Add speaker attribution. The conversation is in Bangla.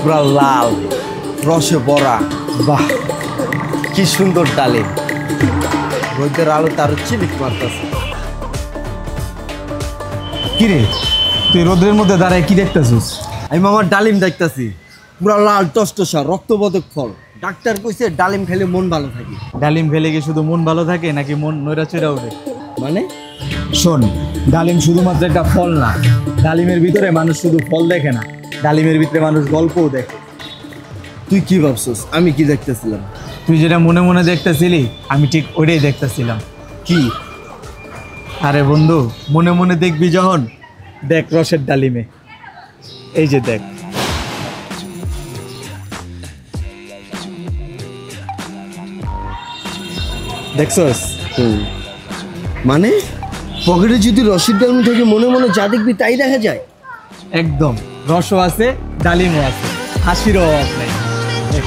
Speaker 1: পুরা লাল রসে ভরা। বাহ, কি সুন্দর ডালিম। রোদের আলো তার চিলিক মারতেছে।
Speaker 2: কিরে, তুই রোদের মধ্যে দাঁড়ায় কি দেখতেছিস?
Speaker 1: আমি মামার ডালিম দেখতেছি, পুরা লাল টসটসা রক্তবোধক ফল। ডাক্তার কইছে ডালিম খেলে মন ভালো থাকে।
Speaker 2: ডালিম খেলে কি শুধু মন ভালো থাকে নাকি মন নৈরাচেরা ওঠে?
Speaker 1: মানে
Speaker 2: শোন, ডালিম শুধুমাত্র একটা ফল না, ডালিমের ভিতরে মানুষ শুধু ফল দেখে না, ডালিমের ভিতরে মানুষ গল্পও দেখে।
Speaker 1: তুই কি ভাবছস আমি কি দেখতেছিলাম?
Speaker 2: তুই যেটা মনে মনে দেখতেছিলি আমি ঠিক ওইটাই দেখতেছিলাম।
Speaker 1: কি?
Speaker 2: আরে বন্ধু, মনে মনে দেখবি যখন, দেখ রসের ডালিমে, এই যে দেখ। দেখছস?
Speaker 1: মানে পকেটে যদি রসের ডালিম থেকে মনে মনে যা দেখবি তাই দেখা যায়?
Speaker 2: একদম, রসও আছে ডালিমও আছে, হাসিরও অভাব নাই। দেখ।